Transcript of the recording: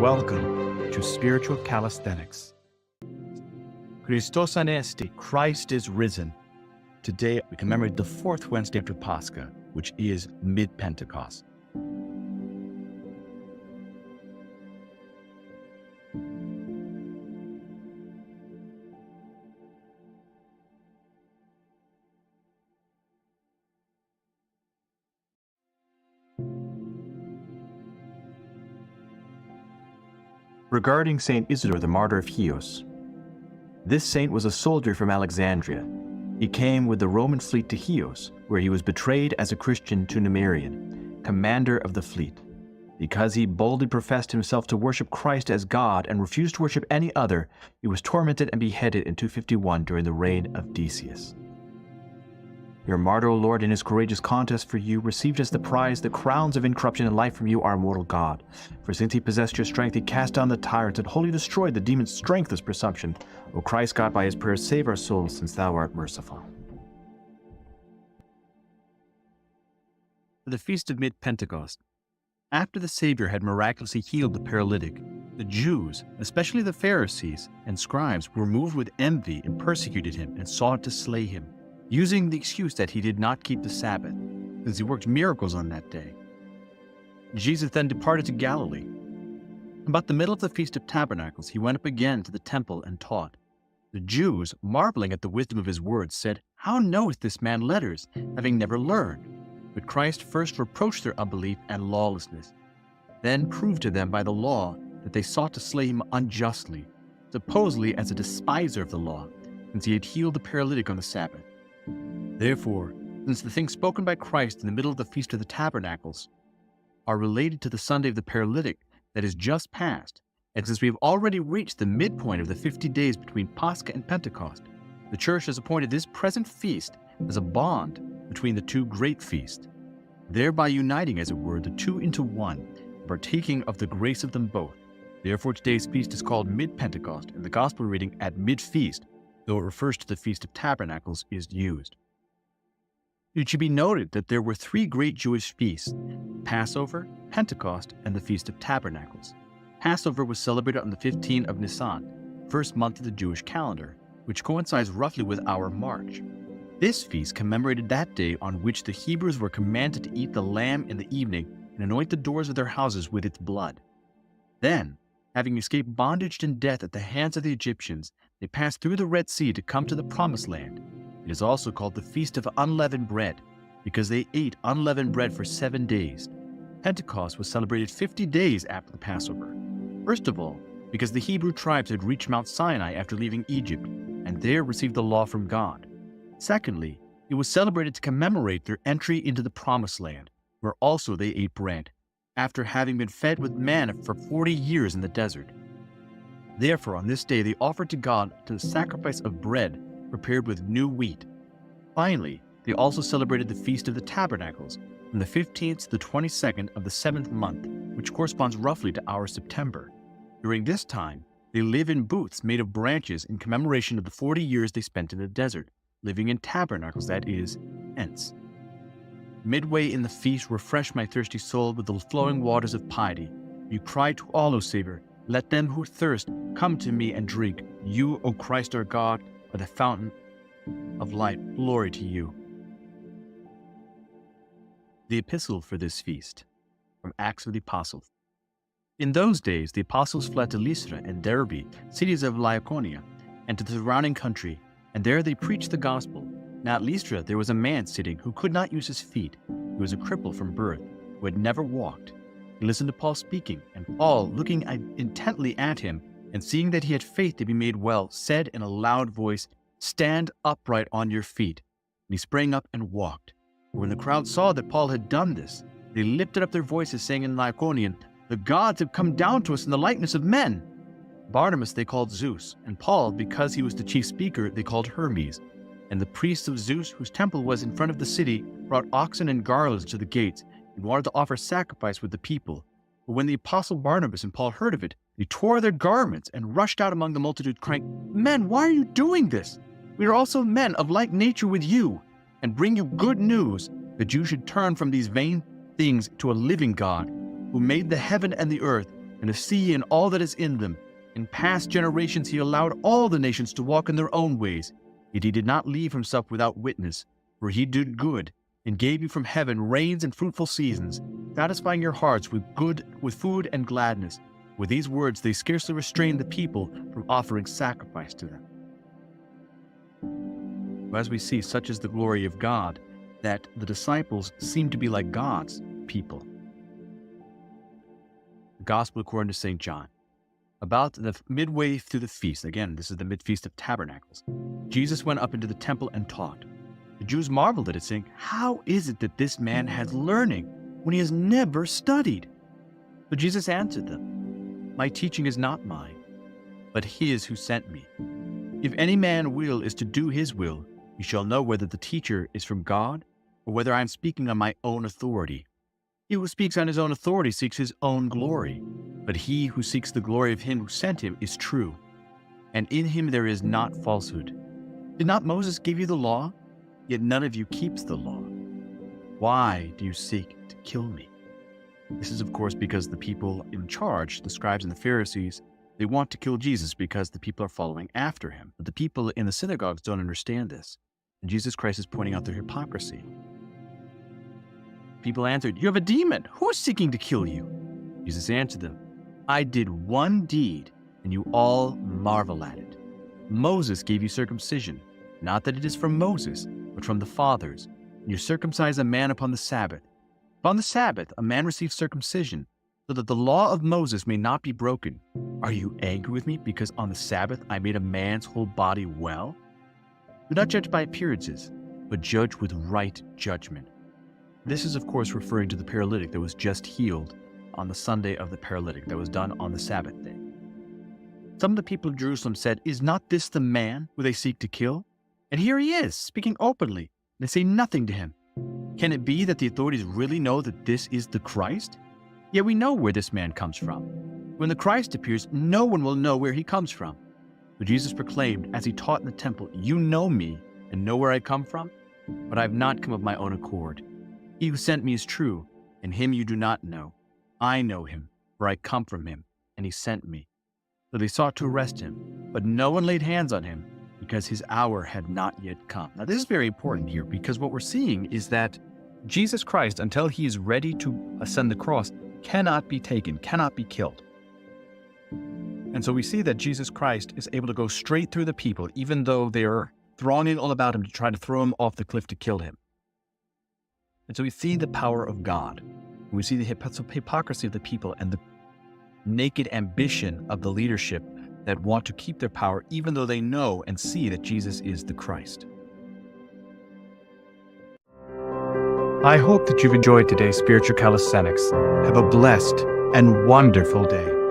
Welcome to Spiritual Calisthenics. Christos Anesti, Christ is risen. Today we commemorate the fourth Wednesday after Pascha, which is Mid-Pentecost. Regarding Saint Isidore, the martyr of Chios. This saint was a soldier from Alexandria. He came with the Roman fleet to Chios, where he was betrayed as a Christian to Numerian, commander of the fleet. Because he boldly professed himself to worship Christ as God and refused to worship any other, he was tormented and beheaded in 251 during the reign of Decius. Your martyr, O Lord, in his courageous contest for you, received as the prize the crowns of incorruption and life from you, our immortal God. For since he possessed your strength, he cast down the tyrants and wholly destroyed the demon's strengthless presumption. O Christ God, by his prayers, save our souls, since thou art merciful. The Feast of Mid-Pentecost. After the Savior had miraculously healed the paralytic, the Jews, especially the Pharisees and scribes, were moved with envy and persecuted him and sought to slay him, using the excuse that he did not keep the Sabbath, since he worked miracles on that day. Jesus then departed to Galilee. About the middle of the Feast of Tabernacles, he went up again to the temple and taught. The Jews, marveling at the wisdom of his words, said, "How knoweth this man letters, having never learned?" But Christ first reproached their unbelief and lawlessness, then proved to them by the law that they sought to slay him unjustly, supposedly as a despiser of the law, since he had healed the paralytic on the Sabbath. Therefore, since the things spoken by Christ in the middle of the Feast of the Tabernacles are related to the Sunday of the paralytic that is just past, and since we have already reached the midpoint of the 50 days between Pascha and Pentecost, the Church has appointed this present feast as a bond between the two great feasts, thereby uniting, as it were, the two into one, partaking of the grace of them both. Therefore today's feast is called Mid-Pentecost, and the Gospel reading at mid-feast, though it refers to the Feast of Tabernacles, is used. It should be noted that there were three great Jewish feasts: Passover, Pentecost, and the Feast of Tabernacles. Passover was celebrated on the 15th of Nisan, first month of the Jewish calendar, which coincides roughly with our March. This feast commemorated that day on which the Hebrews were commanded to eat the lamb in the evening and anoint the doors of their houses with its blood. Then, having escaped bondage and death at the hands of the Egyptians, they passed through the Red Sea to come to the Promised Land. It is also called the Feast of Unleavened Bread, because they ate unleavened bread for 7 days. Pentecost was celebrated 50 days after the Passover. First of all, because the Hebrew tribes had reached Mount Sinai after leaving Egypt, and there received the law from God. Secondly, it was celebrated to commemorate their entry into the Promised Land, where also they ate bread, after having been fed with manna for 40 years in the desert. Therefore, on this day they offered to God the sacrifice of bread prepared with new wheat. Finally, they also celebrated the Feast of the Tabernacles from the 15th to the 22nd of the 7th month, which corresponds roughly to our September. During this time, they live in booths made of branches in commemoration of the 40 years they spent in the desert, living in tabernacles, that is, tents. Midway in the feast, refresh my thirsty soul with the flowing waters of piety. You cry to all, O Savior, let them who thirst come to me and drink. You, O Christ our God, are the fountain of life. Glory to you. The Epistle for this feast, from Acts of the Apostles. In those days, the apostles fled to Lystra and Derbe, cities of Lycaonia, and to the surrounding country, and there they preached the gospel. Now at Lystra there was a man sitting who could not use his feet. He was a cripple from birth, who had never walked. He listened to Paul speaking, and Paul, looking intently at him, and seeing that he had faith to be made well, said in a loud voice, "Stand upright on your feet." And he sprang up and walked. When the crowd saw that Paul had done this, they lifted up their voices, saying in Lycaonian, "The gods have come down to us in the likeness of men." Barnabas they called Zeus, and Paul, because he was the chief speaker, they called Hermes. And the priests of Zeus, whose temple was in front of the city, brought oxen and garlands to the gates, and wanted to offer sacrifice with the people. But when the apostle Barnabas and Paul heard of it, they tore their garments and rushed out among the multitude, crying, "Men, why are you doing this? We are also men of like nature with you, and bring you good news, that you should turn from these vain things to a living God, who made the heaven and the earth, and the sea and all that is in them. In past generations he allowed all the nations to walk in their own ways, yet he did not leave himself without witness, for he did good, and gave you from heaven rains and fruitful seasons, satisfying your hearts with food and gladness. With these words they scarcely restrained the people from offering sacrifice to them. As we see, such is the glory of God, that the disciples seem to be like God's people. The Gospel according to St. John. About the midway through the feast, again, this is the mid-feast of tabernacles, Jesus went up into the temple and taught. The Jews marveled at it, saying, "How is it that this man has learning when he has never studied?" But Jesus answered them, "My teaching is not mine, but his who sent me. If any man will is to do his will, you shall know whether the teacher is from God, or whether I am speaking on my own authority. He who speaks on his own authority seeks his own glory, but he who seeks the glory of him who sent him is true, and in him there is not falsehood. Did not Moses give you the law? Yet none of you keeps the law. Why do you seek to kill me?" This is, of course, because the people in charge, the scribes and the Pharisees, they want to kill Jesus because the people are following after him. But the people in the synagogues don't understand this. And Jesus Christ is pointing out their hypocrisy. People answered, "You have a demon. Who is seeking to kill you?" Jesus answered them, "I did one deed, and you all marvel at it. Moses gave you circumcision, not that it is from Moses, but from the fathers. And you circumcise a man upon the Sabbath. Upon the Sabbath, a man receives circumcision, so that the law of Moses may not be broken. Are you angry with me because on the Sabbath I made a man's whole body well? Do not judge by appearances, but judge with right judgment." This is, of course, referring to the paralytic that was just healed on the Sunday of the paralytic that was done on the Sabbath day. Some of the people of Jerusalem said, "Is not this the man who they seek to kill? And here he is, speaking openly. They say nothing to him. Can it be that the authorities really know that this is the Christ? Yet we know where this man comes from. When the Christ appears, no one will know where he comes from." But Jesus proclaimed, as he taught in the temple, "You know me and know where I come from, but I have not come of my own accord. He who sent me is true, and him you do not know. I know him, for I come from him, and he sent me." So they sought to arrest him, but no one laid hands on him, because his hour had not yet come. Now this is very important here, because what we're seeing is that Jesus Christ, until he is ready to ascend the cross, cannot be taken, cannot be killed. And so we see that Jesus Christ is able to go straight through the people, even though they are thronging all about him to try to throw him off the cliff to kill him. And so we see the power of God. We see the hypocrisy of the people and the naked ambition of the leadership that want to keep their power, even though they know and see that Jesus is the Christ. I hope that you've enjoyed today's Spiritual Calisthenics. Have a blessed and wonderful day.